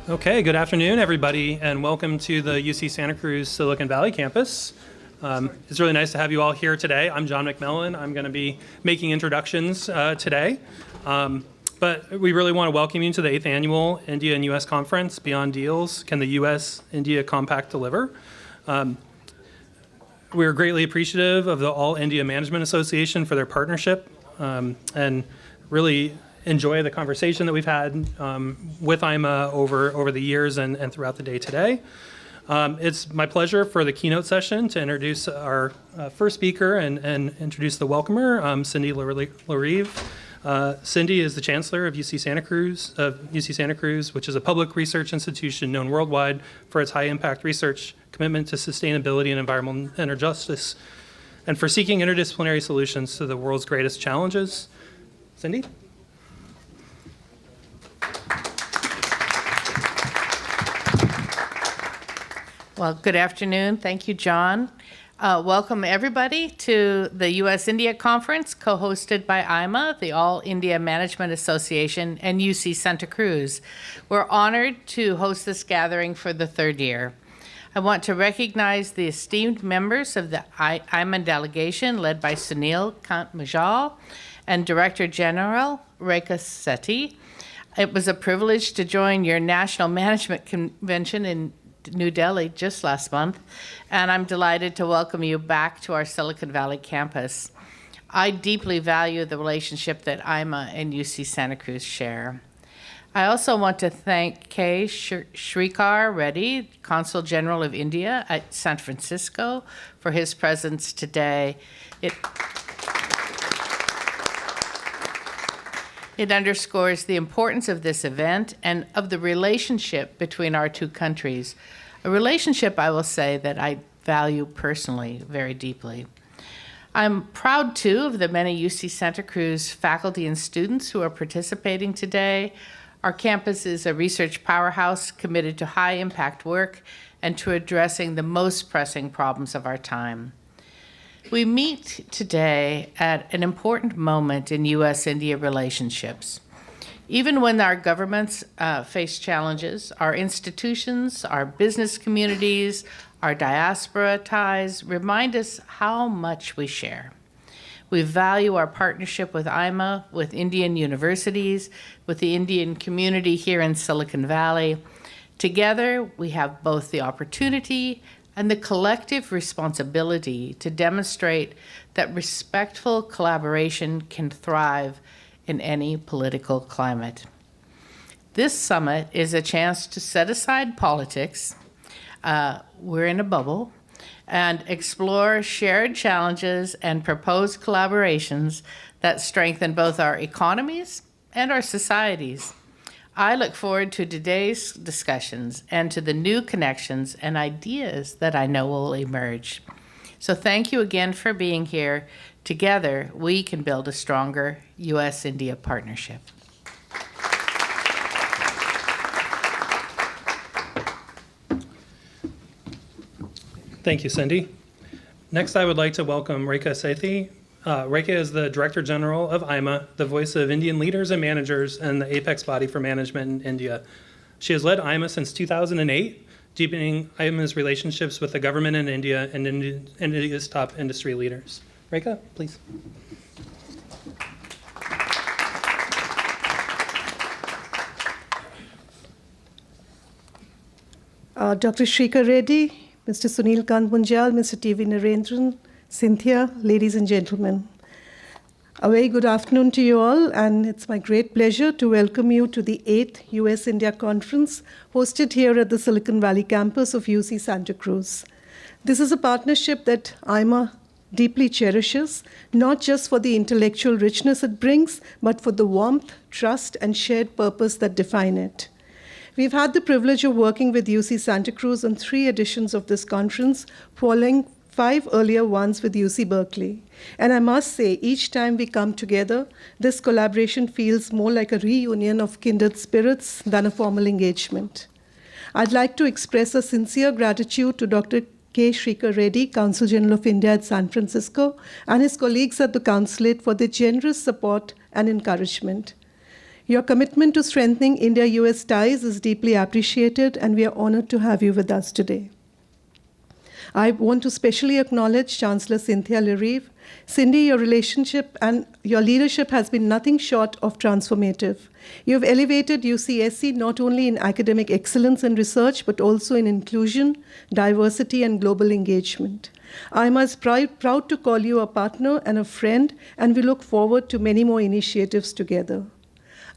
Okay, good afternoon, everybody, and welcome to the UC Santa Cruz Silicon Valley campus. It's really nice to have you all here today. I'm John McMillan. I'm going to be making introductions today. But we really want to welcome you to the 8th Annual India and U.S. Conference, Beyond Deals, Can the U.S.-India Compact Deliver? We're greatly appreciative of the All India Management Association for their partnership and really enjoy the conversation that we've had with AIMA over the years and throughout the day today. It's my pleasure for the keynote session to introduce our first speaker and introduce the welcomer, Cindy Larive. Cindy is the Chancellor of UC Santa Cruz, which is a public research institution known worldwide for its high-impact research, commitment to sustainability and environmental justice, and for seeking interdisciplinary solutions to the world's greatest challenges. Cindy? Well, good afternoon. Thank you, John. Welcome, everybody, to the U.S.-India Conference, co-hosted by AIMA, the All India Management Association, and UC Santa Cruz. We're honored to host this gathering for the third year. I want to recognize the esteemed members of the AIMA delegation, led by Sunil Kant-Majal and Director General Rekha Sethi. It was a privilege to join your National Management Convention in New Delhi just last month, and I'm delighted to welcome you back to our Silicon Valley campus. I deeply value the relationship that AIMA and UC Santa Cruz share. I also want to thank K. Shrikar Reddy, Consul General of India at San Francisco, for his presence today. It underscores the importance of this event and of the relationship between our two countries, a relationship, I will say, that I value personally very deeply. I'm proud, too, of the many UC Santa Cruz faculty and students who are participating today. Our campus is a research powerhouse committed to high-impact work and to addressing the most pressing problems of our time. We meet today at an important moment in U.S.-India relationships. Even when our governments face challenges, our institutions, our business communities, our diaspora ties remind us how much we share. We value our partnership with AIMA, with Indian universities, with the Indian community here in Silicon Valley. Together, we have both the opportunity and the collective responsibility to demonstrate that respectful collaboration can thrive in any political climate. This summit is a chance to set aside politics, we're in a bubble, and explore shared challenges and propose collaborations that strengthen both our economies and our societies. I look forward to today's discussions and to the new connections and ideas that I know will emerge. So thank you again for being here. Together, we can build a stronger U.S.-India partnership. Thank you, Cindy. Next, I would like to welcome Rekha Sethi. Rekha is the Director General of AIMA, the voice of Indian leaders and managers and the apex body for management in India. She has led AIMA since 2008, deepening AIMA's relationships with the government in India and India's top industry leaders. Rekha, please. Dr. Shrikar Reddy, Mr. Sunil Kant-Majal, Mr. T.V. Narendran, Cynthia, ladies and gentlemen. A very good afternoon to you all, and it's my great pleasure to welcome you to the 8th US-India Conference hosted here at the Silicon Valley campus of UC Santa Cruz. This is a partnership that AIMA deeply cherishes, not just for the intellectual richness it brings, but for the warmth, trust, and shared purpose that define it. We've had the privilege of working with UC Santa Cruz on 3 editions of this conference, following 5 earlier ones with UC Berkeley. And I must say, each time we come together, this collaboration feels more like a reunion of kindred spirits than a formal engagement. I'd like to express a sincere gratitude to Dr. K. Shrikar Reddy, Consul General of India at San Francisco, and his colleagues at the consulate for their generous support and encouragement. Your commitment to strengthening India-US ties is deeply appreciated, and we are honored to have you with us today. I want to specially acknowledge Chancellor Cynthia Larive. Cindy, your relationship and your leadership has been nothing short of transformative. You have elevated UCSC not only in academic excellence and research, but also in inclusion, diversity, and global engagement. AIMA is proud to call you a partner and a friend, and we look forward to many more initiatives together.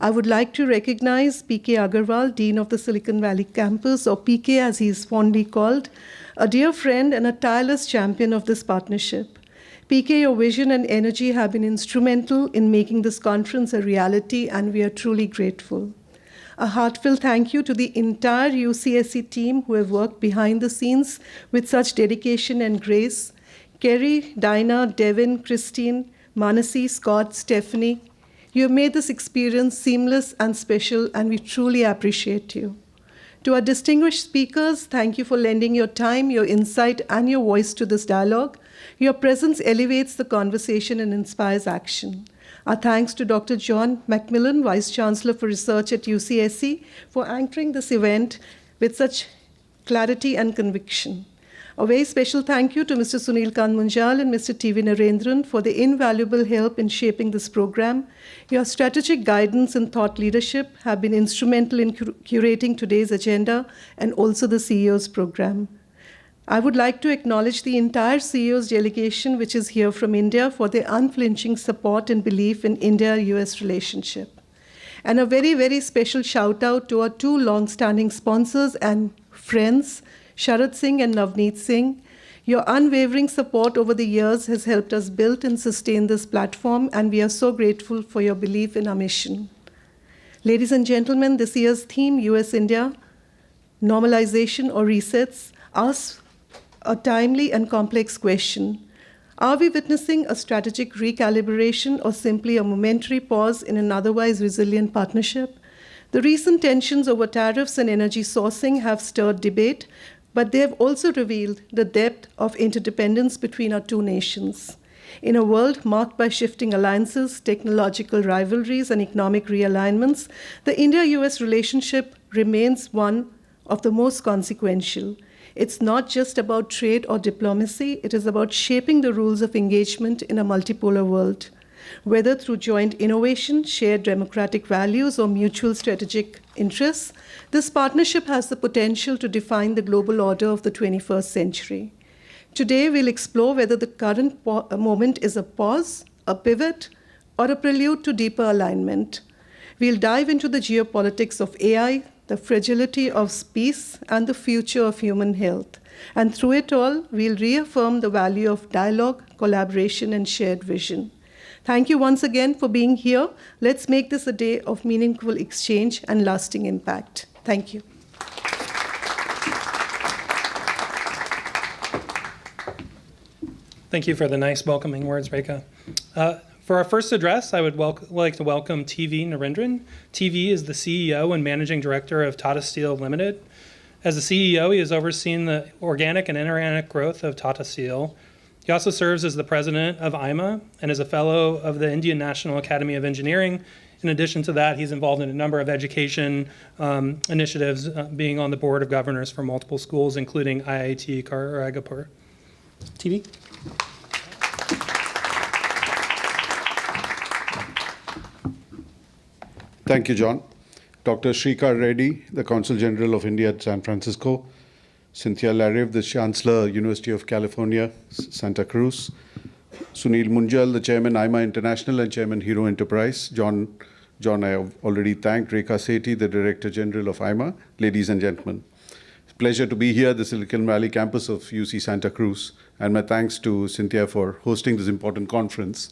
I would like to recognize PK Agarwal, Dean of the Silicon Valley campus, or PK as he is fondly called, a dear friend and a tireless champion of this partnership. PK, your vision and energy have been instrumental in making this conference a reality, and we are truly grateful. A heartfelt thank you to the entire UCSC team who have worked behind the scenes with such dedication and grace. Kerry, Dinah, Devin, Christine, Manasi, Scott, Stephanie, you have made this experience seamless and special, and we truly appreciate you. To our distinguished speakers, thank you for lending your time, your insight, and your voice to this dialogue. Your presence elevates the conversation and inspires action. Our thanks to Dr. John Macmillan, Vice Chancellor for Research at UCSC, for anchoring this event with such clarity and conviction. A very special thank you to Mr. Sunil Munjal and Mr. T.V. Narendran for the invaluable help in shaping this program. Your strategic guidance and thought leadership have been instrumental in curating today's agenda and also the CEO's program. I would like to acknowledge the entire CEO's delegation, which is here from India, for their unflinching support and belief in India-US relationship. And a very, very special shout out to our two long-standing sponsors and friends, Sharad Singh and Navneet Singh. Your unwavering support over the years has helped us build and sustain this platform, and we are so grateful for your belief in our mission. Ladies and gentlemen, this year's theme, US-India, Normalization or Resets, asks a timely and complex question. Are we witnessing a strategic recalibration or simply a momentary pause in an otherwise resilient partnership? The recent tensions over tariffs and energy sourcing have stirred debate, but they have also revealed the depth of interdependence between our two nations. In a world marked by shifting alliances, technological rivalries, and economic realignments, the India-US relationship remains one of the most consequential. It's not just about trade or diplomacy, it is about shaping the rules of engagement in a multipolar world. Whether through joint innovation, shared democratic values, or mutual strategic interests, this partnership has the potential to define the global order of the 21st century. Today, we'll explore whether the current moment is a pause, a pivot, or a prelude to deeper alignment. We'll dive into the geopolitics of AI, the fragility of peace, and the future of human health. And through it all, we'll reaffirm the value of dialogue, collaboration, and shared vision. Thank you once again for being here. Let's make this a day of meaningful exchange and lasting impact. Thank you. Thank you for the nice welcoming words, Rekha. For our first address, I would like to welcome T.V. Narendran. T.V. is the CEO and Managing Director of Tata Steel Limited. As the CEO, he has overseen the organic and inorganic growth of Tata Steel. He also serves as the president of AIMA and is a fellow of the Indian National Academy of Engineering. In addition to that, he's involved in a number of education initiatives, being on the board of governors for multiple schools, including IIT Kharagpur. T.V.? Thank you, John. Dr. Shrikar Reddy, the Consul General of India at San Francisco. Cynthia Larive, the Chancellor, University of California, Santa Cruz. Sunil Munjal, the Chairman, AIMA International and Chairman, Hero Enterprise. John, I have already thanked. Rekha Sethi, the Director General of AIMA. Ladies and gentlemen, it's a pleasure to be here at the Silicon Valley campus of UC Santa Cruz. And my thanks to Cynthia for hosting this important conference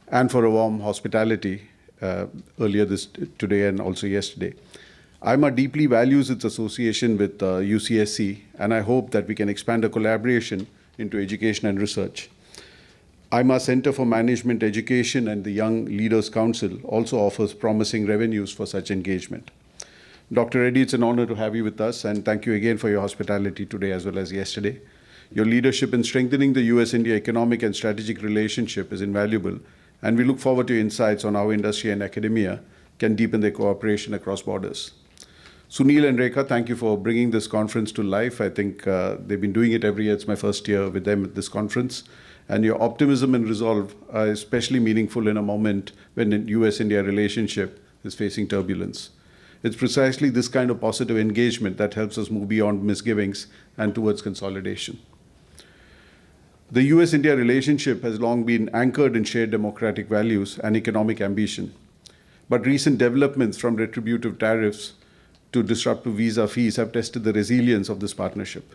and for a warm hospitality earlier today and also yesterday. AIMA deeply values its association with UCSC, and I hope that we can expand our collaboration into education and research. AIMA Center for Management Education and the Young Leaders Council also offers promising revenues for such engagement. Dr. Reddy, it's an honor to have you with us, and thank you again for your hospitality today as well as yesterday. Your leadership in strengthening the US-India economic and strategic relationship is invaluable, and we look forward to your insights on how industry and academia can deepen their cooperation across borders. Sunil and Rekha, thank you for bringing this conference to life. I think they've been doing it every year. It's my first year with them at this conference. And your optimism and resolve are especially meaningful in a moment when the US-India relationship is facing turbulence. It's precisely this kind of positive engagement that helps us move beyond misgivings and towards consolidation. The US-India relationship has long been anchored in shared democratic values and economic ambition. But recent developments, from retributive tariffs to disruptive visa fees, have tested the resilience of this partnership.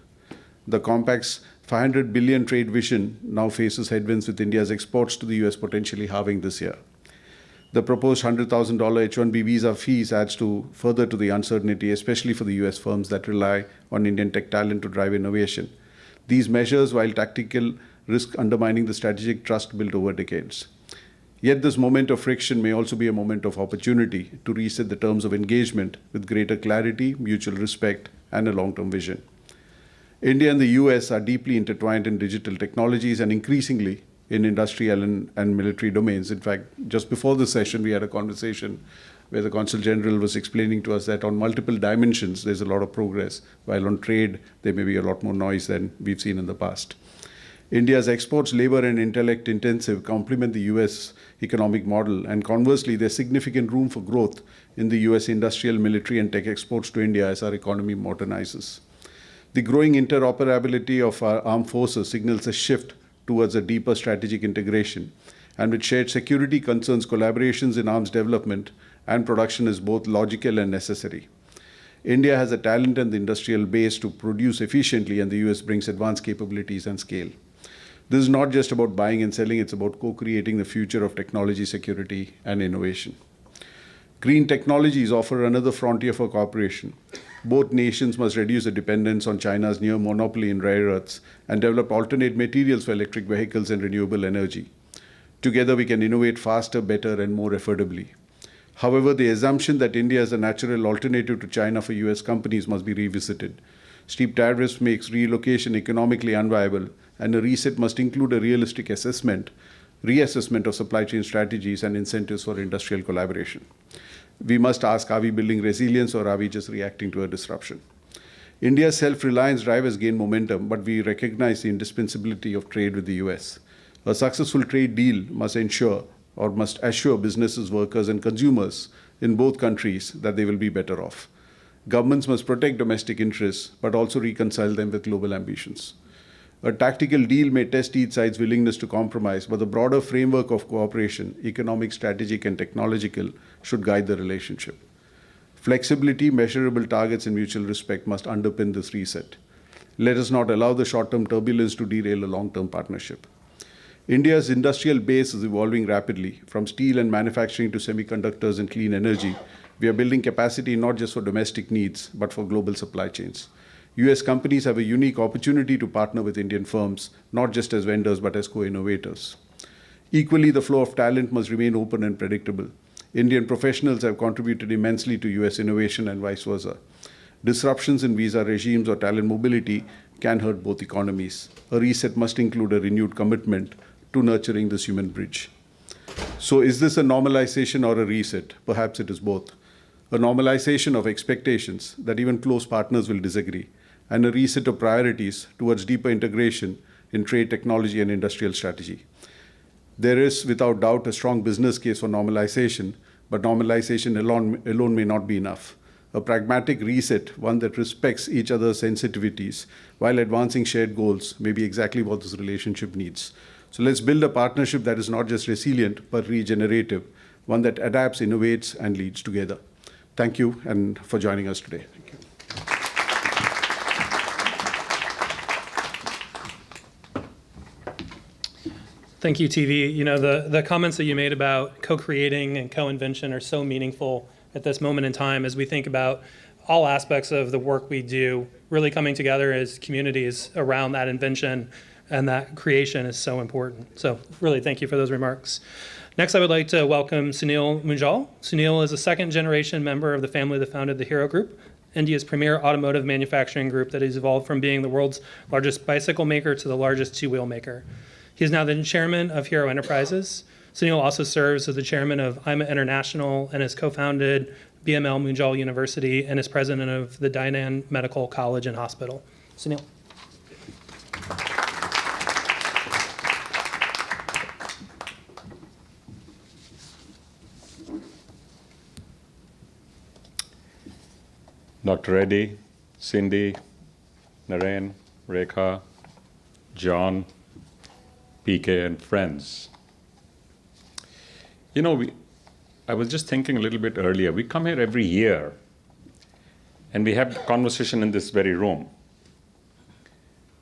The Compact's $500 billion trade vision now faces headwinds, with India's exports to the US potentially halving this year. The proposed $100,000 H-1B visa fees adds further to the uncertainty, especially for the US firms that rely on Indian tech talent to drive innovation. These measures, while tactical, risk undermining the strategic trust built over decades. Yet this moment of friction may also be a moment of opportunity to reset the terms of engagement with greater clarity, mutual respect, and a long-term vision. India and the US are deeply intertwined in digital technologies and increasingly in industrial and military domains. In fact, just before the session, we had a conversation where the Consul General was explaining to us that on multiple dimensions, there's a lot of progress, while on trade, there may be a lot more noise than we've seen in the past. India's exports, labor and intellect intensive, complement the US economic model, and conversely, there's significant room for growth in the US industrial, military and tech exports to India as our economy modernizes. The growing interoperability of our armed forces signals a shift towards a deeper strategic integration, and with shared security concerns, collaborations in arms development and production is both logical and necessary. India has the talent and the industrial base to produce efficiently, and the US brings advanced capabilities and scale. This is not just about buying and selling, it's about co-creating the future of technology, security, and innovation. Green technologies offer another frontier for cooperation. Both nations must reduce the dependence on China's near monopoly in rare earths and develop alternate materials for electric vehicles and renewable energy. Together, we can innovate faster, better, and more affordably. However, the assumption that India is a natural alternative to China for US companies must be revisited. Steep tariffs makes relocation economically unviable, and a reset must include a realistic reassessment of supply chain strategies and incentives for industrial collaboration. We must ask, are we building resilience or are we just reacting to a disruption? India's self-reliance drive has gained momentum, but we recognize the indispensability of trade with the US. A successful trade deal must assure businesses, workers, and consumers in both countries that they will be better off. Governments must protect domestic interests, but also reconcile them with global ambitions. A tactical deal may test each side's willingness to compromise, but the broader framework of cooperation, economic, strategic, and technological, should guide the relationship. Flexibility, measurable targets, and mutual respect must underpin this reset. Let us not allow the short-term turbulence to derail a long-term partnership. India's industrial base is evolving rapidly. From steel and manufacturing to semiconductors and clean energy, we are building capacity not just for domestic needs, but for global supply chains. US companies have a unique opportunity to partner with Indian firms, not just as vendors, but as co-innovators. Equally, the flow of talent must remain open and predictable. Indian professionals have contributed immensely to US innovation and vice versa. Disruptions in visa regimes or talent mobility can hurt both economies. A reset must include a renewed commitment to nurturing this human bridge. So is this a normalization or a reset? Perhaps it is both. A normalization of expectations that even close partners will disagree, and a reset of priorities towards deeper integration in trade, technology, and industrial strategy. There is, without doubt, a strong business case for normalization, but normalization alone may not be enough. A pragmatic reset, one that respects each other's sensitivities while advancing shared goals, may be exactly what this relationship needs. So let's build a partnership that is not just resilient, but regenerative, one that adapts, innovates, and leads together. Thank you, and for joining us today. Thank you. Thank you, TV. You know, the comments that you made about co-creating and co-invention are so meaningful at this moment in time as we think about all aspects of the work we do, really coming together as communities around that invention, and that creation is so important. So really, thank you for those remarks. Next, I would like to welcome Sunil Munjal. Sunil is a second-generation member of the family that founded the Hero Group, India's premier automotive manufacturing group that has evolved from being the world's largest bicycle maker to the largest two-wheel maker. He is now the chairman of Hero Enterprises. Sunil also serves as the chairman of AIMA International and has co-founded BML Munjal University and is president of the Dainan Medical College and Hospital. Sunil. Dr. Reddy, Cindy, Naren, Rekha, John, PK, and friends. You know, I was just thinking a little bit earlier. We come here every year, and we have conversation in this very room.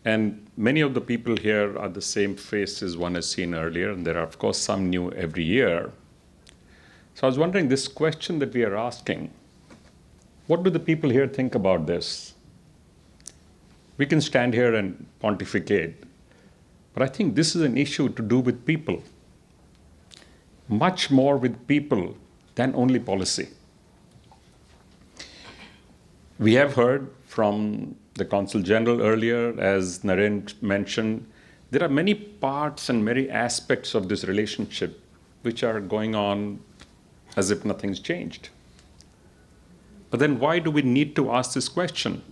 And many of the people here are the same faces one has seen earlier, and there are, of course, some new every year. So I was wondering, this question that we are asking, what do the people here think about this? We can stand here and pontificate, but I think this is an issue to do with people, much more with people than only policy. We have heard from the Consul General earlier, as Naren mentioned, there are many parts and many aspects of this relationship which are going on as if nothing's changed. But then why do we need to ask this question?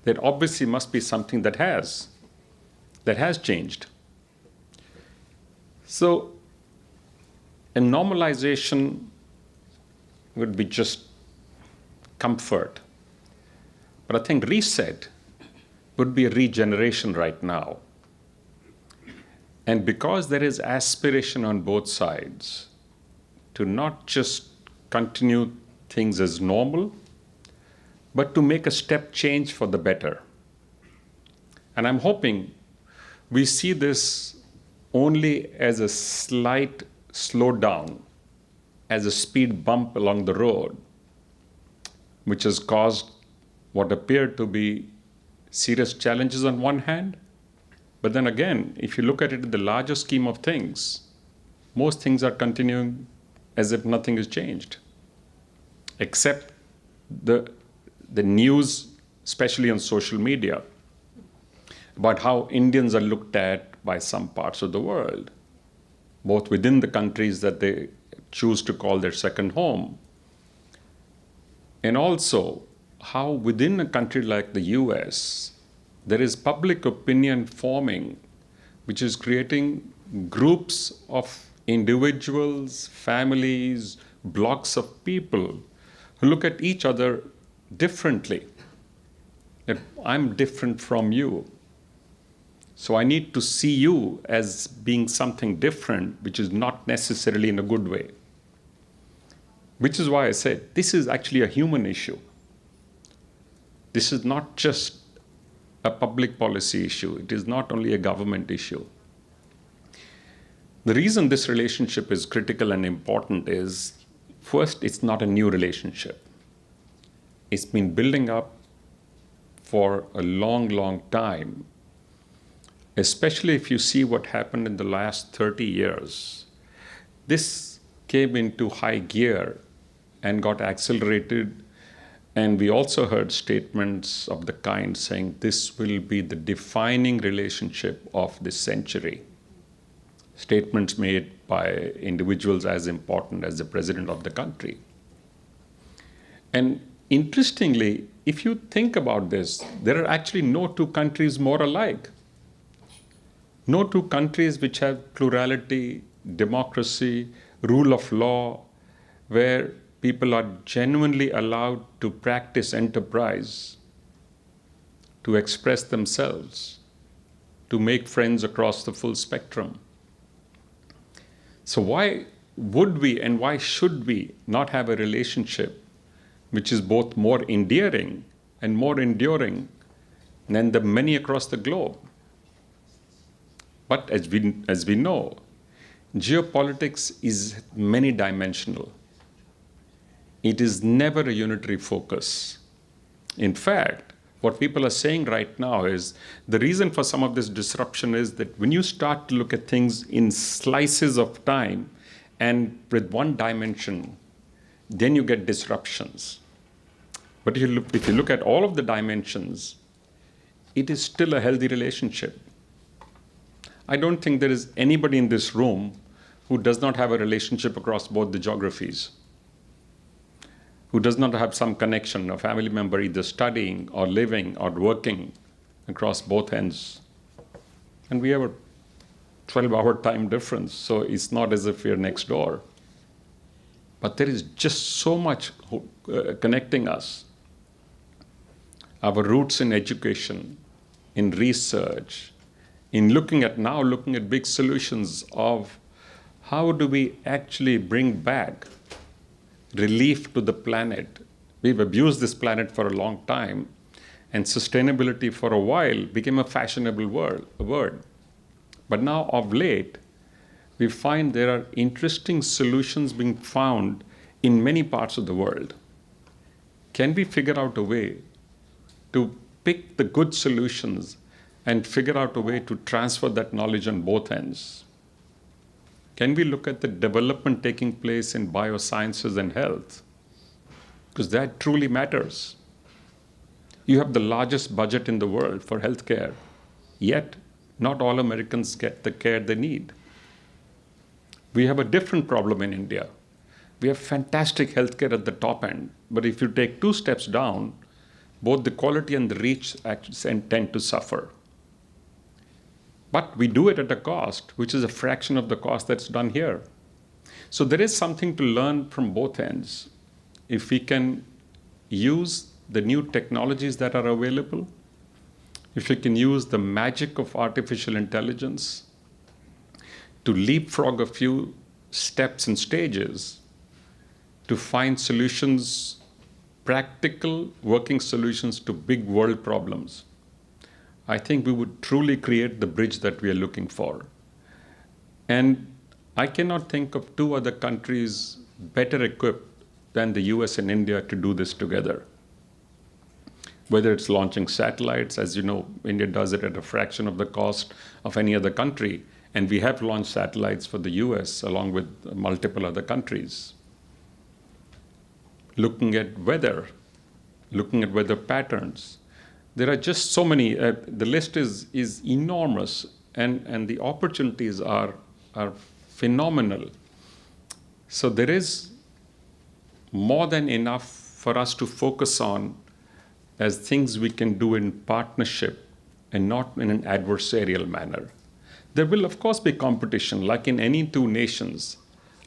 There obviously must be something that has changed. So a normalization would be just comfort. But I think reset would be a regeneration right now. And because there is aspiration on both sides to not just continue things as normal, but to make a step change for the better. And I'm hoping we see this only as a slight slowdown, as a speed bump along the road, which has caused what appeared to be serious challenges on one hand. But then again, if you look at it in the larger scheme of things, most things are continuing as if nothing has changed, except the news, especially on social media, about how Indians are looked at by some parts of the world, both within the countries that they choose to call their second home, and also how within a country like the US, there is public opinion forming, which is creating groups of individuals, families, blocks of people who look at each other differently. That I'm different from you. So I need to see you as being something different, which is not necessarily in a good way. Which is why I said this is actually a human issue. This is not just a public policy issue. It is not only a government issue. The reason this relationship is critical and important is, first, it's not a new relationship. It's been building up for a long, long time, especially if you see what happened in the last 30 years. This came into high gear and got accelerated, and we also heard statements of the kind saying this will be the defining relationship of this century. Statements made by individuals as important as the president of the country. And interestingly, if you think about this, there are actually no two countries more alike. No two countries which have plurality, democracy, rule of law, where people are genuinely allowed to practice enterprise, to express themselves, to make friends across the full spectrum. So why would we and why should we not have a relationship which is both more endearing and more enduring than the many across the globe? But as we know, geopolitics is many dimensional. It is never a unitary focus. In fact, what people are saying right now is the reason for some of this disruption is that when you start to look at things in slices of time and with one dimension, then you get disruptions. But if you look at all of the dimensions, it is still a healthy relationship. I don't think there is anybody in this room who does not have a relationship across both the geographies, who does not have some connection, a family member either studying or living or working across both ends. And we have a 12-hour time difference, so it's not as if we're next door. But there is just so much connecting us. Our roots in education, in research, in looking at big solutions of how do we actually bring back relief to the planet. We've abused this planet for a long time, and sustainability for a while became a fashionable word. But now of late, we find there are interesting solutions being found in many parts of the world. Can we figure out a way to pick the good solutions and figure out a way to transfer that knowledge on both ends? Can we look at the development taking place in biosciences and health? Because that truly matters. You have the largest budget in the world for healthcare, yet not all Americans get the care they need. We have a different problem in India. We have fantastic healthcare at the top end, but if you take 2 steps down, both the quality and the reach actually tend to suffer. But we do it at a cost, which is a fraction of the cost that's done here. So there is something to learn from both ends. If we can use the new technologies that are available, if we can use the magic of artificial intelligence to leapfrog a few steps and stages to find solutions, practical working solutions to big world problems, I think we would truly create the bridge that we are looking for. And I cannot think of 2 other countries better equipped than the US and India to do this together. Whether it's launching satellites, as you know, India does it at a fraction of the cost of any other country, and we have launched satellites for the US along with multiple other countries. Looking at weather patterns. There are just so many, the list is enormous, and the opportunities are phenomenal. So there is more than enough for us to focus on as things we can do in partnership and not in an adversarial manner. There will, of course, be competition, like in any 2 nations.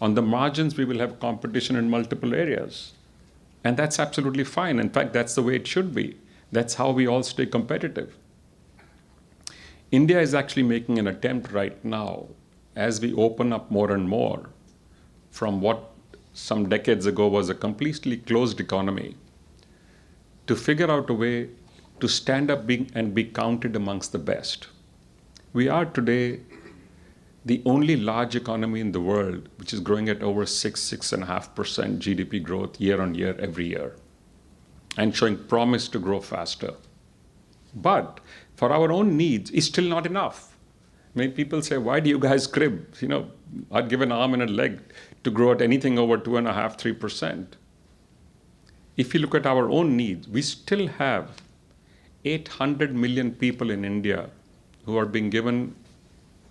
On the margins, we will have competition in multiple areas. And that's absolutely fine. In fact, that's the way it should be. That's how we all stay competitive. India is actually making an attempt right now, as we open up more and more from what some decades ago was a completely closed economy, to figure out a way to stand up and be counted amongst the best. We are today the only large economy in the world which is growing at over 6.5% GDP growth year on year, every year, and showing promise to grow faster. But for our own needs, it's still not enough. Many people say, why do you guys crib? I'd give an arm and a leg to grow at anything over 2.5%, 3%. If you look at our own needs, we still have 800 million people in India who are being given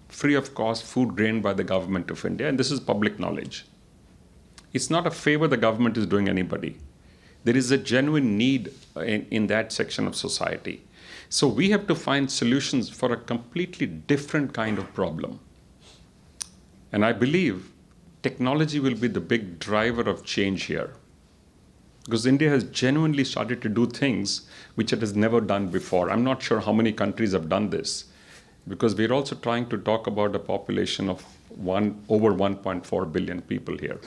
free of cost food grain by the government of India, and this is public knowledge. It's not a favor the government is doing anybody. There is a genuine need in that section of society. So we have to find solutions for a completely different kind of problem. And I believe technology will be the big driver of change here. Because India has genuinely started to do things which it has never done before. I'm not sure how many countries have done this, because we're also trying to talk about a population of over 1.4 billion people here.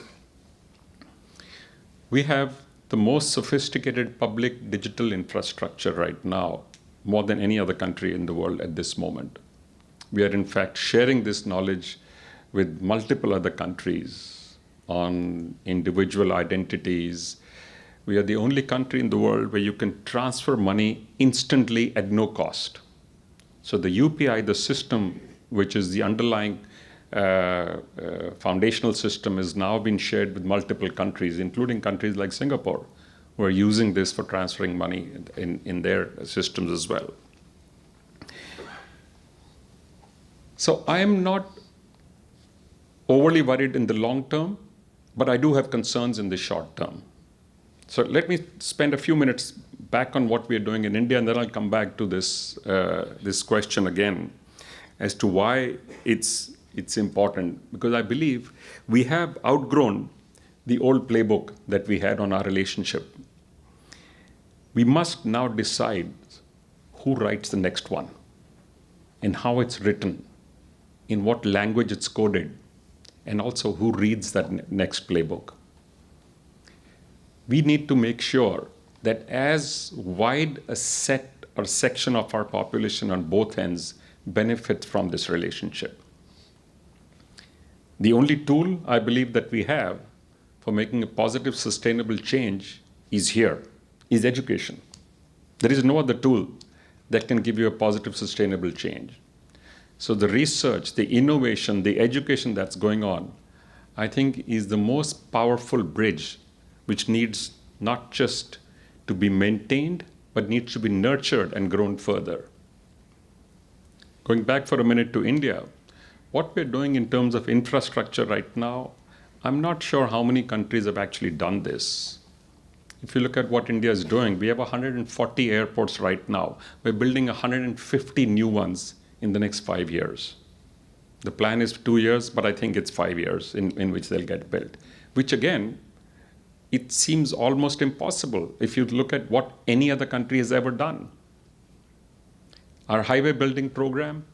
We have the most sophisticated public digital infrastructure right now, more than any other country in the world at this moment. We are in fact sharing this knowledge with multiple other countries on individual identities. We are the only country in the world where you can transfer money instantly at no cost. So the UPI, the system, which is the underlying foundational system, has now been shared with multiple countries, including countries like Singapore, who are using this for transferring money in their systems as well. So I am not overly worried in the long term, but I do have concerns in the short term. So let me spend a few minutes back on what we are doing in India, and then I'll come back to this question again as to why it's important. Because I believe we have outgrown the old playbook that we had on our relationship. We must now decide who writes the next one and how it's written, in what language it's coded, and also who reads that next playbook. We need to make sure that as wide a set or section of our population on both ends benefits from this relationship. The only tool I believe that we have for making a positive, sustainable change is here, is education. There is no other tool that can give you a positive, sustainable change. So the research, the innovation, the education that's going on, I think is the most powerful bridge which needs not just to be maintained, but needs to be nurtured and grown further. Going back for a minute to India, what we're doing in terms of infrastructure right now, I'm not sure how many countries have actually done this. If you look at what India is doing, we have 140 airports right now. We're building 150 new ones in the next 5 years. The plan is 2 years, but I think it's 5 years in which they'll get built, which again, it seems almost impossible if you look at what any other country has ever done. Our highway building program,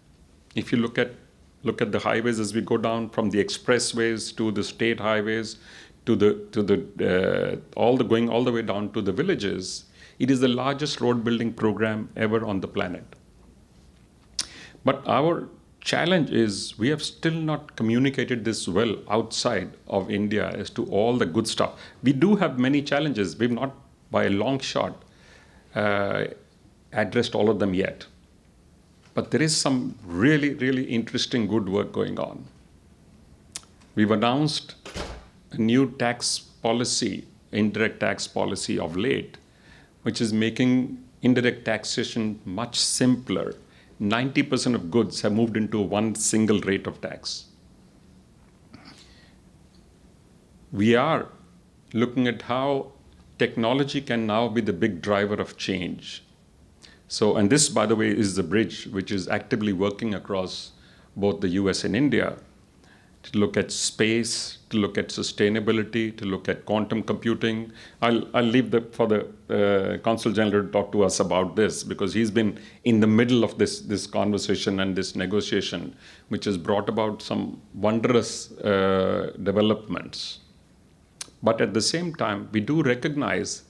if you look at the highways as we go down from the expressways to the state highways to going all the way down to the villages, it is the largest road building program ever on the planet. But our challenge is we have still not communicated this well outside of India as to all the good stuff. We do have many challenges. We've not, by a long shot, addressed all of them yet. But there is some really, really interesting good work going on. We've announced a new tax policy, indirect tax policy of late, which is making indirect taxation much simpler. 90% of goods have moved into one single rate of tax. We are looking at how technology can now be the big driver of change. So, and this, by the way, is the bridge which is actively working across both the US and India to look at space, to look at sustainability, to look at quantum computing. I'll leave for the Consul General to talk to us about this, because he's been in the middle of this conversation and this negotiation, which has brought about some wondrous developments. But at the same time, we do recognize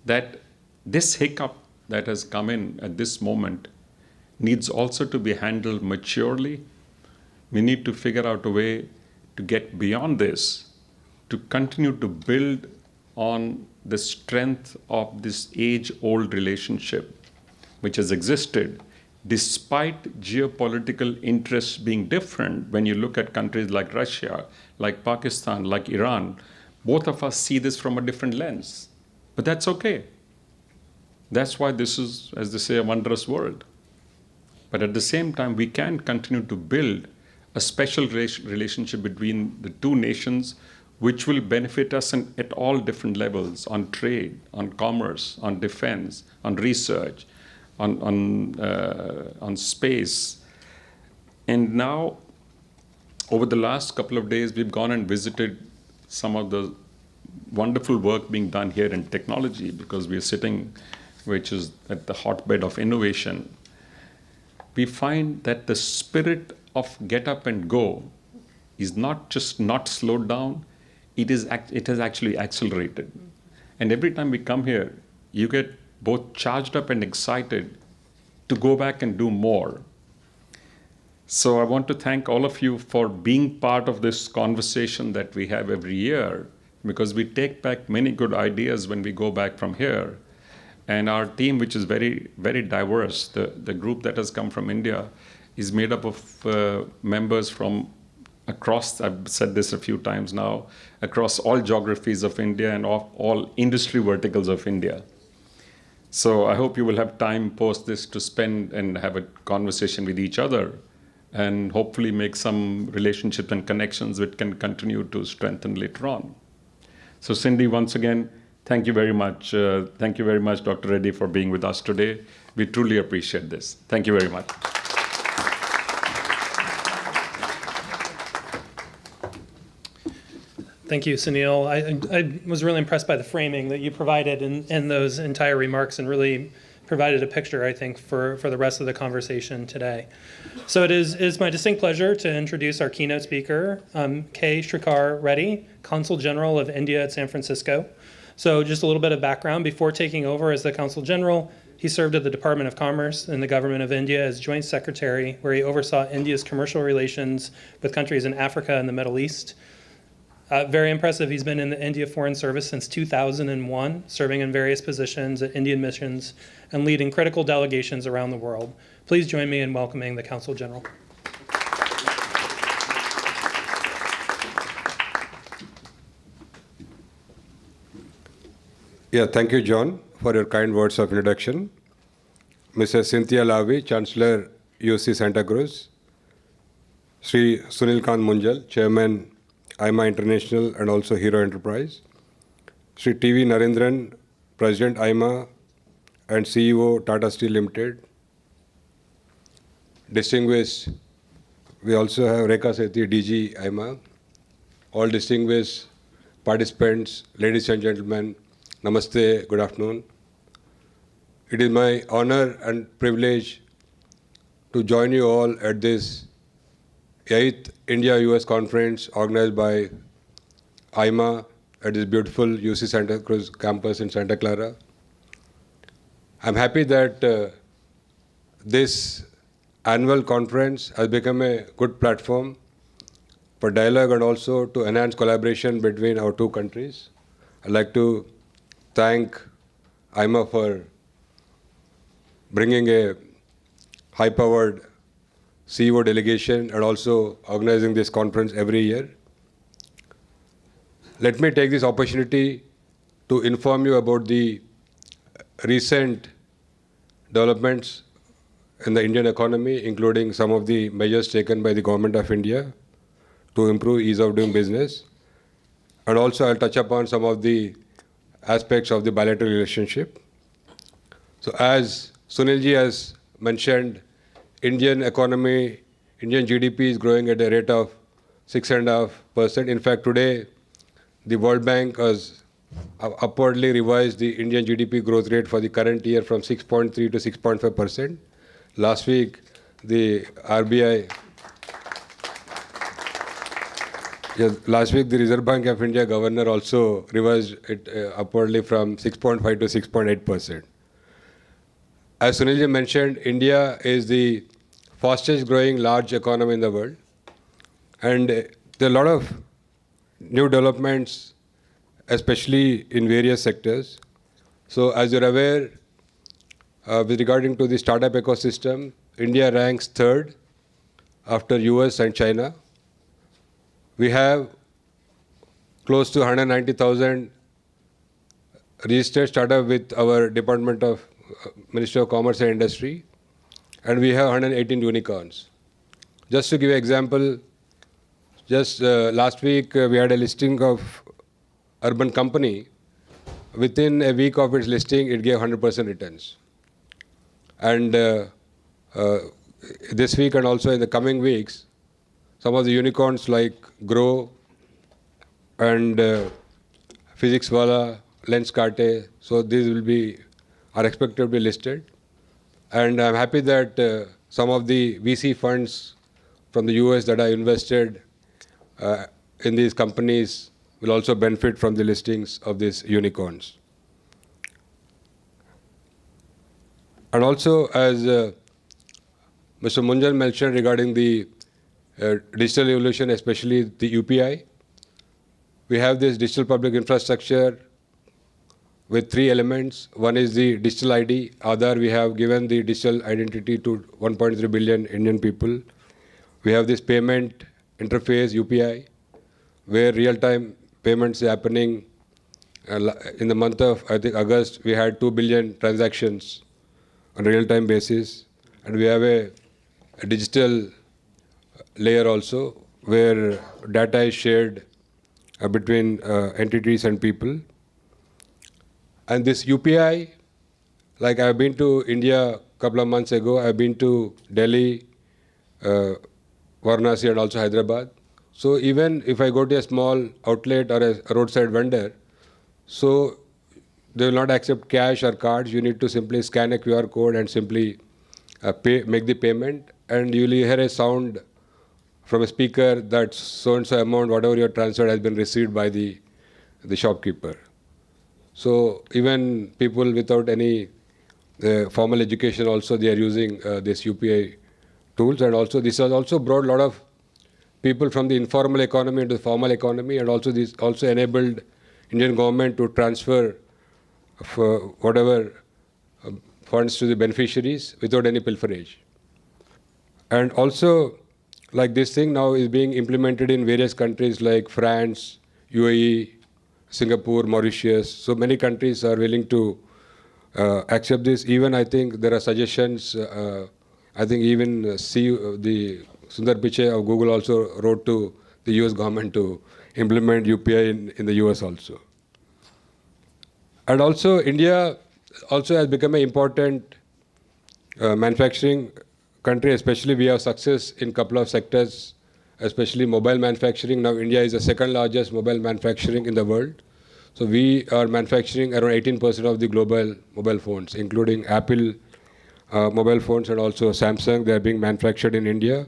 that this hiccup that has come in at this moment needs also to be handled maturely. We need to figure out a way to get beyond this, to continue to build on the strength of this age-old relationship which has existed despite geopolitical interests being different. When you look at countries like Russia, like Pakistan, like Iran, both of us see this from a different lens. But that's okay. That's why this is, as they say, a wondrous world. But at the same time, we can continue to build a special relationship between the two nations, which will benefit us at all different levels, on trade, on commerce, on defense, on research, on space. And now, over the last couple of days, we've gone and visited some of the wonderful work being done here in technology, because we are sitting, which is at the hotbed of innovation. We find that the spirit of get up and go is not just not slowed down, it has actually accelerated. And every time we come here, you get both charged up and excited to go back and do more. So I want to thank all of you for being part of this conversation that we have every year, because we take back many good ideas when we go back from here. And our team, which is very, very diverse, the group that has come from India is made up of members from across, I've said this a few times now, across all geographies of India and all industry verticals of India. So I hope you will have time post this to spend and have a conversation with each other and hopefully make some relationships and connections which can continue to strengthen later on. So Cindy, once again, thank you very much. Thank you very much, Dr. Reddy, for being with us today. We truly appreciate this. Thank you very much. Thank you, Sunil. I was really impressed by the framing that you provided in those entire remarks and really provided a picture, I think, for the rest of the conversation today. So it's my distinct pleasure to introduce our keynote speaker, K. Srikhar Reddy, Consul General of India at San Francisco. So just a little bit of background. Before taking over as the Consul General, he served at the Department of Commerce in the Government of India as Joint Secretary, where he oversaw India's commercial relations with countries in Africa and the Middle East. Very impressive. He's been in the India Foreign Service since 2001, serving in various positions at Indian missions and leading critical delegations around the world. Please join me in welcoming the Consul General. Yeah, thank you, John, for your kind words of introduction. Mrs. Cynthia Lavi, Chancellor, UC Santa Cruz. Sri Sunil Kant Munjal, Chairman, AIMA International and also Hero Enterprise. Sri T.V. Narendran, President AIMA and CEO Tata Steel Limited. Distinguished, we also have Rekha Sethi, DG AIMA. All distinguished participants, ladies and gentlemen, Namaste, good afternoon. It is my honor and privilege to join you all at this 8th India-US conference organized by AIMA at this beautiful UC Santa Cruz campus in Santa Clara. I'm happy that this annual conference has become a good platform for dialogue and also to enhance collaboration between our two countries. I'd like to thank AIMA for bringing a high-powered CEO delegation and also organizing this conference every year. Let me take this opportunity to inform you about the recent developments in the Indian economy, including some of the measures taken by the Government of India to improve ease of doing business. And also I'll touch upon some of the aspects of the bilateral relationship. So as Sunilji has mentioned, Indian economy, Indian GDP is growing at a rate of 6.5%. In fact, today, the World Bank has upwardly revised the Indian GDP growth rate for the current year from 6.3 to 6.5%. Last week, the RBI, the Reserve Bank of India governor also revised it upwardly from 6.5 to 6.8%. As Sunilji mentioned, India is the fastest growing large economy in the world. And there are a lot of new developments, especially in various sectors. So as you're aware, with regarding to the startup ecosystem, India ranks third after US and China. We have close to 190,000 registered startups with our Department of Ministry of Commerce and Industry, and we have 118 unicorns. Just to give you an example, just last week we had a listing of urban company. Within a week of its listing, it gave 100% returns. And this week and also in the coming weeks, some of the unicorns like Grow and Physics Wala, Lenskarte, so these are expected to be listed. And I'm happy that some of the VC funds from the US that are invested in these companies will also benefit from the listings of these unicorns. And also, as Mr. Munjal mentioned regarding the digital evolution, especially the UPI, we have this digital public infrastructure with three elements. One is the digital ID, Aadhaar. We have given the digital identity to 1.3 billion Indian people. We have this payment interface, UPI, where real-time payments are happening. In the month of, I think, August, we had 2 billion transactions on a real-time basis. And we have a digital layer also, where data is shared between entities and people. And this UPI, like I've been to India a couple of months ago, I've been to Delhi, Varanasi and also Hyderabad. So even if I go to a small outlet or a roadside vendor, so they will not accept cash or cards. You need to simply scan a QR code and simply make the payment, and you will hear a sound from a speaker that so-and-so amount, whatever you have transferred, has been received by the shopkeeper. So even people without any formal education also, they are using this UPI tools. And also this has also brought a lot of people from the informal economy into the formal economy, and also this also enabled Indian government to transfer for whatever funds to the beneficiaries without any pilferage. And also, like this thing now is being implemented in various countries like France, UAE, Singapore, Mauritius. So many countries are willing to accept this. Even I think there are suggestions. I think even the Sundar Pichai of Google also wrote to the US government to implement UPI in the US also. And also India also has become an important manufacturing country, especially we have success in a couple of sectors, especially mobile manufacturing. Now India is the second largest mobile manufacturing in the world. So we are manufacturing around 18% of the global mobile phones, including Apple mobile phones and also Samsung. They are being manufactured in India.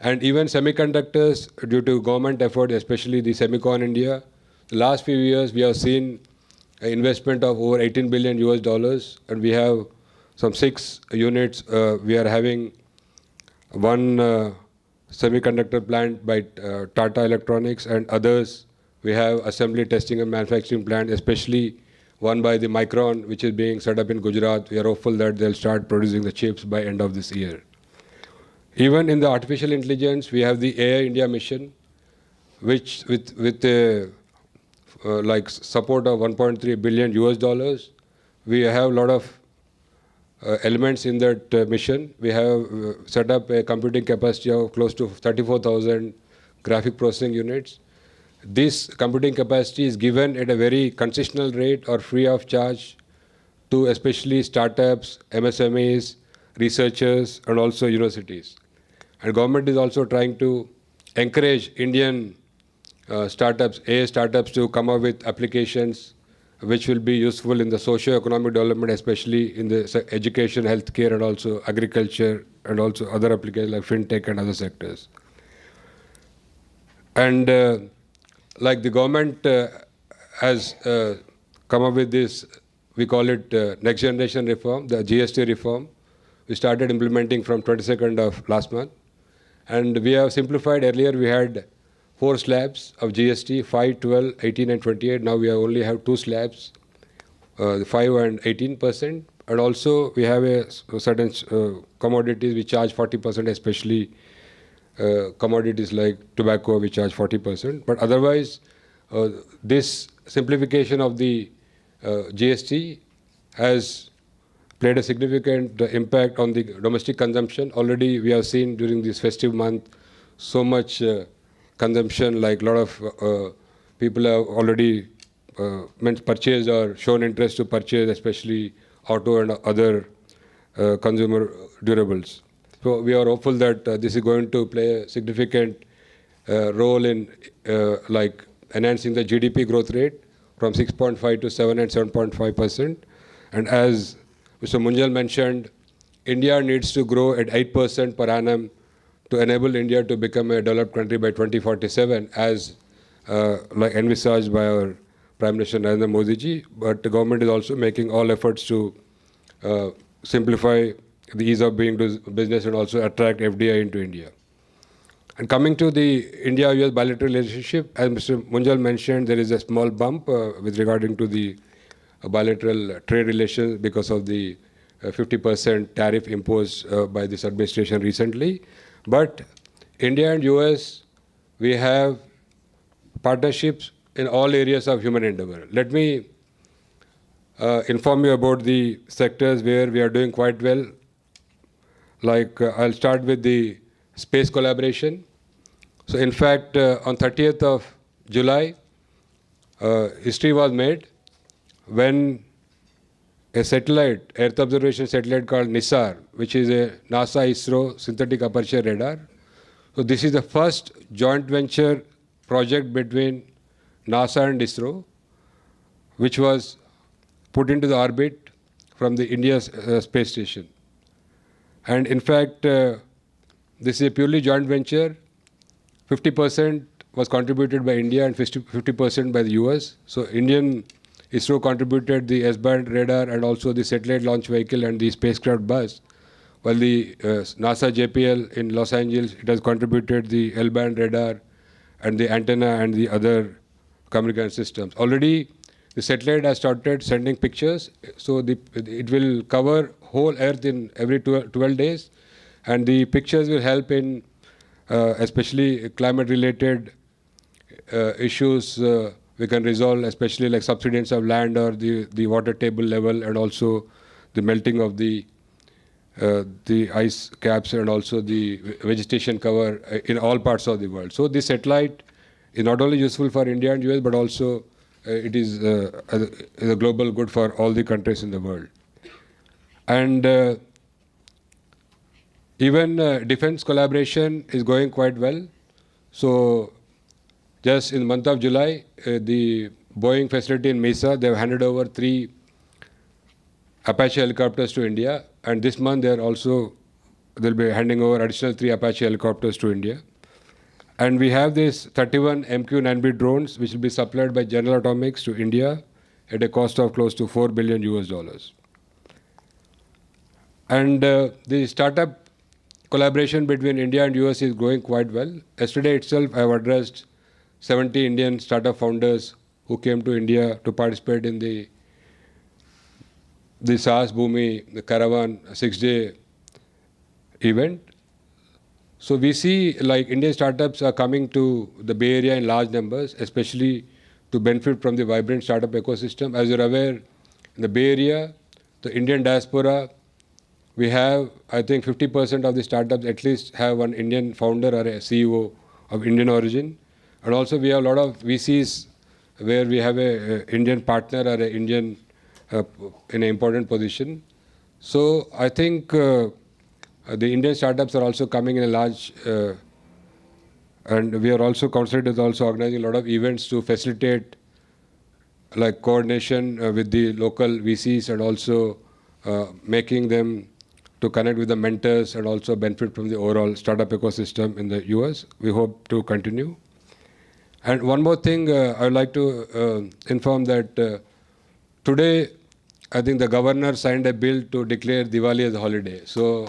And even semiconductors, due to government effort, especially the Semicon India, the last few years we have seen an investment of over $18 billion US, and we have some 6 units. We are having one semiconductor plant by Tata Electronics, and others we have assembly, testing and manufacturing plant, especially one by the Micron, which is being set up in Gujarat. We are hopeful that they'll start producing the chips by end of this year. Even in the artificial intelligence, we have the AI India mission, which with like support of $1.3 billion US, we have a lot of elements in that mission. We have set up a computing capacity of close to 34,000 graphic processing units. This computing capacity is given at a very concessional rate or free of charge to especially startups, MSMEs, researchers, and also universities. And government is also trying to encourage Indian startups, AI startups, to come up with applications which will be useful in the socio-economic development, especially in the education, healthcare, and also agriculture, and also other applications like fintech and other sectors. And like the government has come up with this, we call it next generation reform, the GST reform. We started implementing from 22nd of last month. And we have simplified. Earlier we had 4 slabs of GST, 5, 12, 18 and 28. Now we only have 2 slabs, 5 and 18%. And also we have a certain commodities we charge 40%, especially commodities like tobacco, we charge 40%. But otherwise, this simplification of the GST has played a significant impact on the domestic consumption. Already we have seen during this festive month so much consumption, like a lot of people have already purchased or shown interest to purchase, especially auto and other consumer durables. So we are hopeful that this is going to play a significant role in like enhancing the GDP growth rate from 6.5 to 7 and 7.5%. And as Mr. Munjal mentioned, India needs to grow at 8% per annum to enable India to become a developed country by 2047, as like envisaged by our Prime Minister Narendra Modi ji. But the government is also making all efforts to simplify the ease of doing business and also attract FDI into India. And coming to the India-US bilateral relationship, as Mr. Munjal mentioned, there is a small bump with regarding to the bilateral trade relations because of the 50% tariff imposed by this administration recently. But India and US, we have partnerships in all areas of human endeavor. Let me inform you about the sectors where we are doing quite well. Like I'll start with the space collaboration. So in fact, on 30th of July, history was made when a satellite, Earth observation satellite called NISAR, which is a NASA-ISRO synthetic aperture radar. So this is the first joint venture project between NASA and ISRO, which was put into the orbit from the India's space station. And in fact, this is a purely joint venture. 50% was contributed by India and 50% by the US. So Indian ISRO contributed the S-band radar and also the satellite launch vehicle and the spacecraft bus, while the NASA JPL in Los Angeles, it has contributed the L-band radar and the antenna and the other communication systems. Already, the satellite has started sending pictures, so it will cover whole Earth in every 12 days, and the pictures will help in especially climate-related issues we can resolve, especially like subsidence of land or the water table level, and also the melting of the ice caps and also the vegetation cover in all parts of the world. So this satellite is not only useful for India and US, but also it is a global good for all the countries in the world. And even defense collaboration is going quite well. So just in the month of July, the Boeing facility in Mesa, they have handed over 3 Apache helicopters to India. And this month, they'll be handing over additional 3 Apache helicopters to India. And we have these 31 MQ-9B drones, which will be supplied by General Atomics to India at a cost of close to $4 billion US. And the startup collaboration between India and US is going quite well. Yesterday itself, I have addressed 70 Indian startup founders who came to India to participate in the Saas Bhumi, the Caravan 6-day event. So we see like Indian startups are coming to the Bay Area in large numbers, especially to benefit from the vibrant startup ecosystem. As you're aware, in the Bay Area, the Indian diaspora, we have, I think 50% of the startups at least have one Indian founder or a CEO of Indian origin. And also we have a lot of VCs where we have an Indian partner or an Indian in an important position. So I think the Indian startups are also coming in a large, and we are also concentrated also organizing a lot of events to facilitate like coordination with the local VCs and also making them to connect with the mentors and also benefit from the overall startup ecosystem in the US. We hope to continue. And one more thing I would like to inform that today, I think the governor signed a bill to declare Diwali as a holiday. So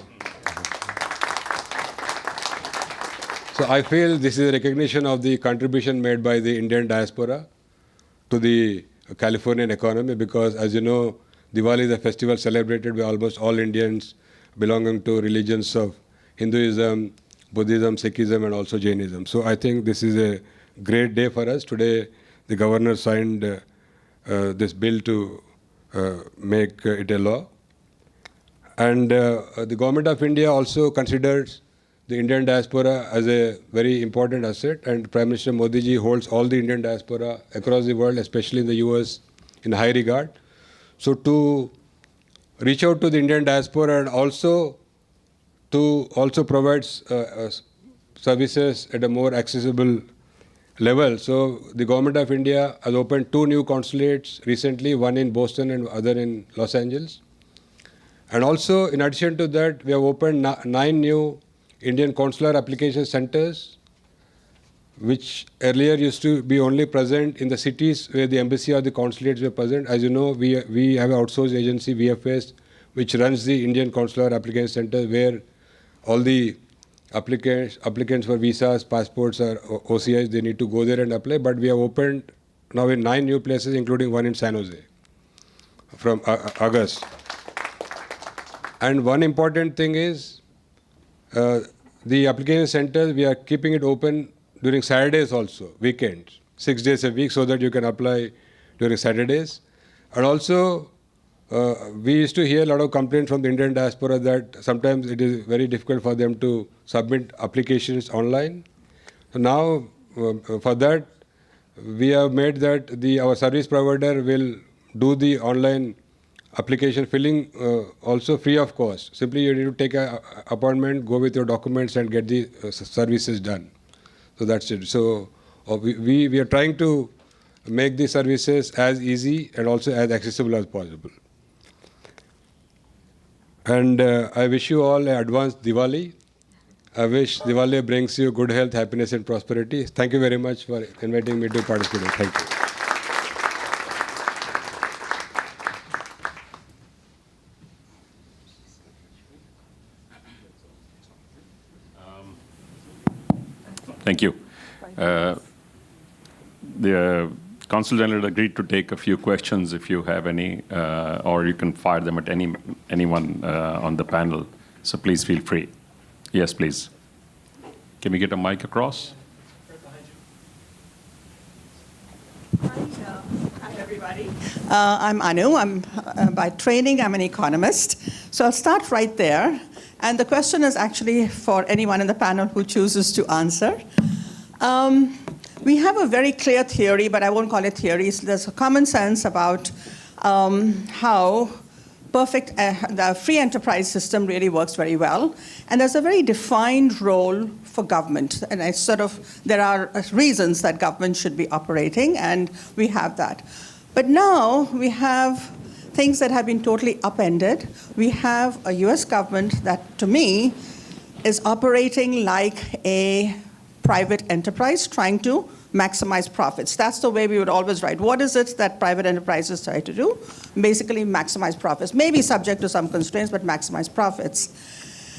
I feel this is a recognition of the contribution made by the Indian diaspora to the Californian economy, because as you know, Diwali is a festival celebrated by almost all Indians belonging to religions of Hinduism, Buddhism, Sikhism, and also Jainism. So I think this is a great day for us. Today, the governor signed this bill to make it a law. And the government of India also considers the Indian diaspora as a very important asset, and Prime Minister Modi ji holds all the Indian diaspora across the world, especially in the US, in high regard. So to reach out to the Indian diaspora and also to provide services at a more accessible level. So the government of India has opened 2 new consulates recently, one in Boston and other in Los Angeles. And also, in addition to that, we have opened 9 new Indian consular application centers, which earlier used to be only present in the cities where the embassy or the consulates were present. As you know, we have an outsourced agency, VFS, which runs the Indian consular application center, where all the applicants for visas, passports, or OCIs, they need to go there and apply. But we have opened now in 9 new places, including one in San Jose from August. And one important thing is the application centers, we are keeping it open during Saturdays also, weekends, 6 days a week, so that you can apply during Saturdays. And also, we used to hear a lot of complaints from the Indian diaspora that sometimes it is very difficult for them to submit applications online. So now, for that, we have made that our service provider will do the online application filling also free of cost. Simply you need to take an appointment, go with your documents and get the services done. So that's it. So we are trying to make the services as easy and also as accessible as possible. And I wish you all an advanced Diwali. I wish Diwali brings you good health, happiness and prosperity. Thank you very much for inviting me to participate. Thank you. Thank you. The Consul General agreed to take a few questions if you have any, or you can fire them at anyone on the panel. So please feel free. Yes, please. Can we get a mic across? Hi, everybody. I'm Anu. By training, I'm an economist. So I'll start right there. And the question is actually for anyone in the panel who chooses to answer. We have a very clear theory, but I won't call it theory. There's a common sense about how the free enterprise system really works very well. And there's a very defined role for government. And there are reasons that government should be operating, and we have that. But now we have things that have been totally upended. We have a US government that, to me, is operating like a private enterprise trying to maximize profits. That's the way we would always write. What is it that private enterprises try to do? Basically maximize profits. Maybe subject to some constraints, but maximize profits.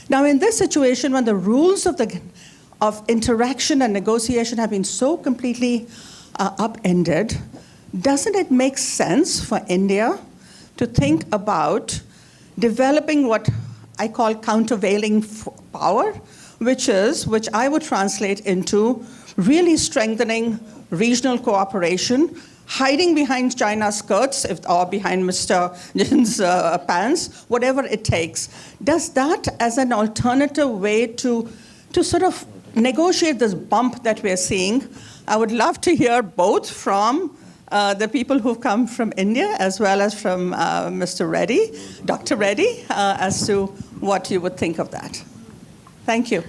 Now in this situation, when the rules of interaction and negotiation have been so completely upended, doesn't it make sense for India to think about developing what I call countervailing power, which I would translate into really strengthening regional cooperation, hiding behind China's skirts or behind Mr. Jin's pants, whatever it takes. Does that as an alternative way to sort of negotiate this bump that we're seeing? I would love to hear both from the people who've come from India as well as from Mr. Reddy, Dr. Reddy, as to what you would think of that. Thank you.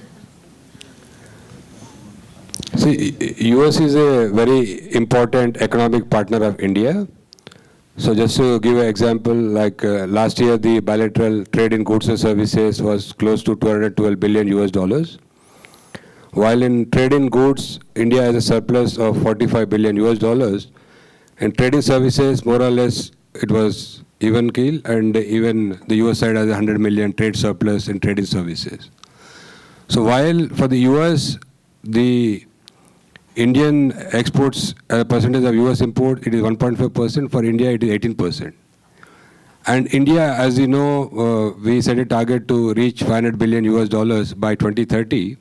See, US is a very important economic partner of India. So just to give an example, like last year, the bilateral trade in goods and services was close to $212 billion US. While in trade in goods, India has a surplus of $45 billion US. And trade in services, more or less, it was even keel, and even the US side has 100 million trade surplus in trade in services. So while for the US, the Indian exports as a percentage of US import, it is 1.5%. For India, it is 18%. And India, as you know, we set a target to reach $500 billion US by 2030.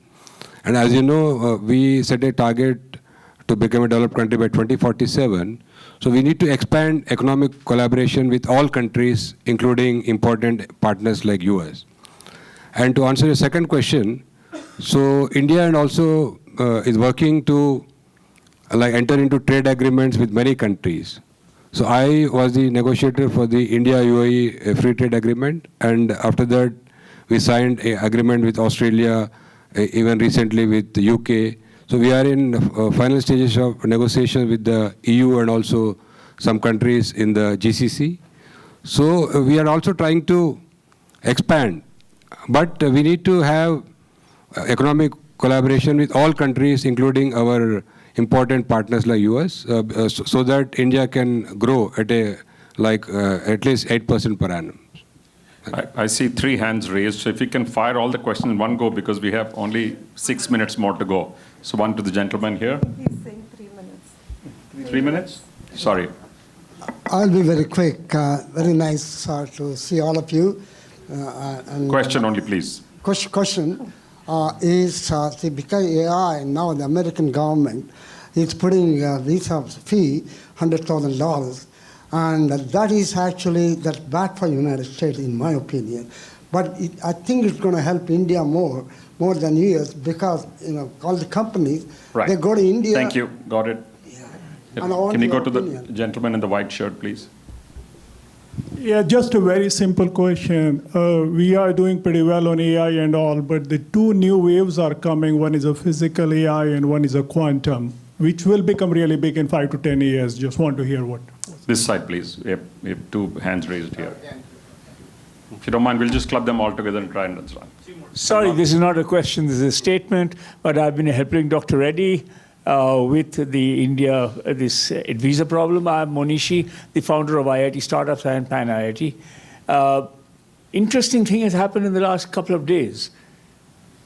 And as you know, we set a target to become a developed country by 2047. So we need to expand economic collaboration with all countries, including important partners like US. And to answer your second question, so India and also is working to enter into trade agreements with many countries. So I was the negotiator for the India-UAE free trade agreement, and after that we signed an agreement with Australia, even recently with the UK. So we are in final stages of negotiation with the EU and also some countries in the GCC. So we are also trying to expand, but we need to have economic collaboration with all countries, including our important partners like US, so that India can grow at at least 8% per annum. I see 3 hands raised. So if you can fire all the questions in one go, because we have only 6 minutes more to go. So one to the gentleman here. He's saying 3 minutes. 3 minutes? Sorry. I'll be very quick. Very nice to see all of you. Question only, please. Question is, because AI, now the American government is putting visa fee, $100,000. And that is actually that's bad for United States, in my opinion. But I think it's going to help India more than US, because all the companies, Right. they go to India. Thank you. Got it. And I want Can you your go to the opinion. gentleman in the white shirt, please? Yeah, just a very simple question. We are doing pretty well on AI and all, but the two new waves are coming. One is a physical AI and one is a quantum, which will become really big in 5 to 10 years. Just want to hear what. This side, please. We have two hands raised here. If you don't mind, we'll just club them all together and try and answer. Sorry, this is not a question, this is a statement, but I've been helping Dr. Reddy with the India, this visa problem. I'm Monishi, the founder of IIT Startups and Pan IIT. Interesting thing has happened in the last couple of days.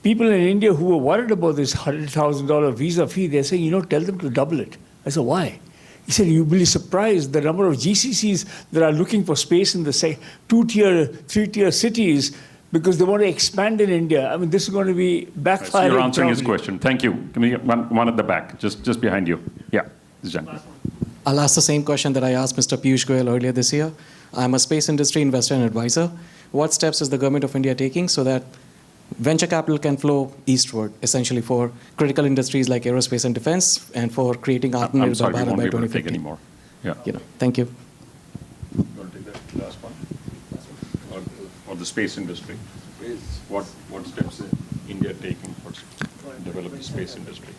People in India who were worried about this $100,000 visa fee, they're saying, tell them to double it. I said, why? He said, you'll be surprised the number of GCCs that are looking for space in the 2-tier, 3-tier cities because they want to expand in India. I mean, this is going to be backfiring. So you're answering his probably. question. Thank you. Can we get one at the back, just behind you? Yeah, this gentleman. I'll ask the same question that I asked Mr. Piyush Goyal earlier this year. I'm a space industry investor and advisor. What steps is the government of India taking so that venture capital can flow eastward, essentially for critical industries like aerospace and defense, and for creating I'm Atmanirbhar sorry, we Bharat won't by be able to take 2050? any more. Yeah. Thank you. You want to take the last one? Or the space industry? What steps is India taking for develop the space industry?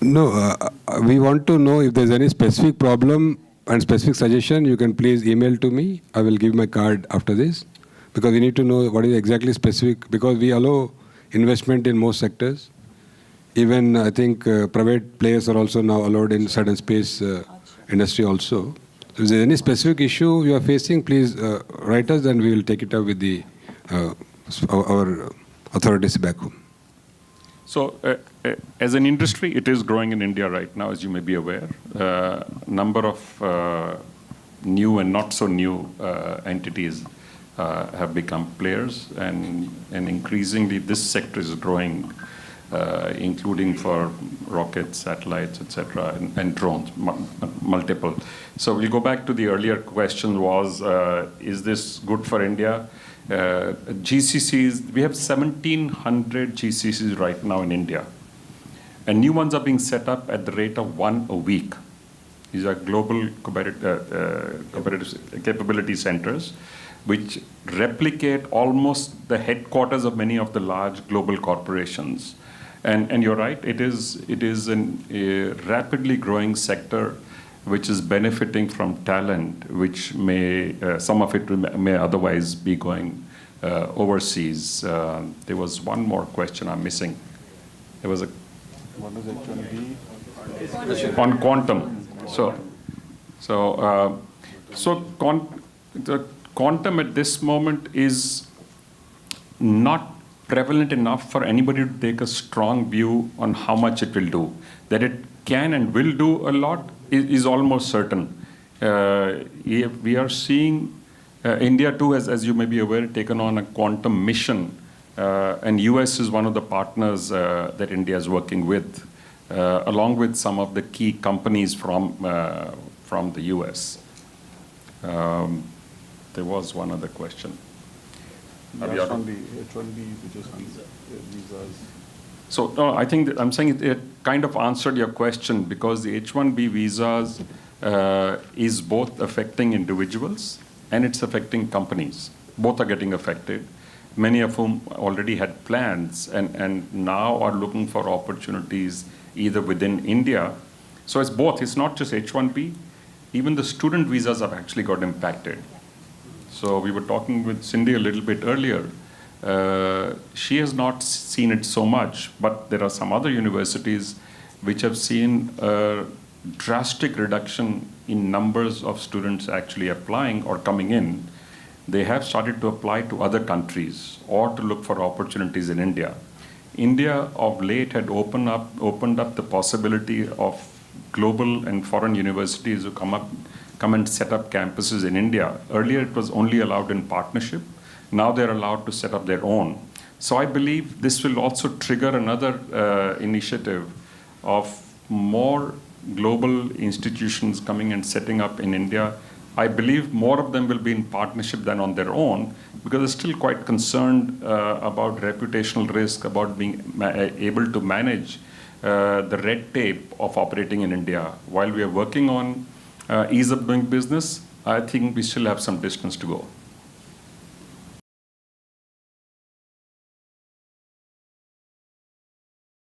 No, we want to know if there's any specific problem and specific suggestion, you can please email to me. I will give my card after this, because we need to know what is exactly specific, because we allow investment in most sectors. Even I think private players are also now allowed in certain space industry also. So if there's any specific issue you are facing, please write us and we will take it up with the our authorities back home. So as an industry, it is growing in India right now, as you may be aware. Number of new and not so new entities have become players, and increasingly this sector is growing, including for rockets, satellites, etc., and drones, multiple. So we'll go back to the earlier question was, is this good for India? GCCs, we have 1,700 GCCs right now in India. And new ones are being set up at the rate of 1 a week. These are global capability centers, which replicate almost the headquarters of many of the large global corporations. And you're right, it is a rapidly growing sector which is benefiting from talent, which may, some of it may otherwise be going overseas. There was one more question I'm missing. There was what was it going to be? On quantum. The quantum at this moment is not prevalent enough for anybody to take a strong view on how much it will do. That it can and will do a lot is almost certain. We are seeing India too, as you may be aware, taken on a quantum mission, and US is one of the partners that India is working with, along with some of the key companies from the US. There was one other question. So no, I think I'm saying it kind of answered your question, because the H-1B visas is both affecting individuals and it's affecting companies. Both are getting affected. Many of whom already had plans and now are looking for opportunities either within India. So it's both. It's not just H-1B. Even the student visas have actually got impacted. So we were talking with Cindy a little bit earlier. She has not seen it so much, but there are some other universities which have seen a drastic reduction in numbers of students actually applying or coming in. They have started to apply to other countries or to look for opportunities in India. India of late had opened up the possibility of global and foreign universities who come and set up campuses in India. Earlier it was only allowed in partnership. Now they're allowed to set up their own. So I believe this will also trigger another initiative of more global institutions coming and setting up in India, I believe more of them will be in partnership than on their own, because they're still quite concerned about reputational risk, about being able to manage the red tape of operating in India. While we are working on ease of doing business, I think we still have some distance to go.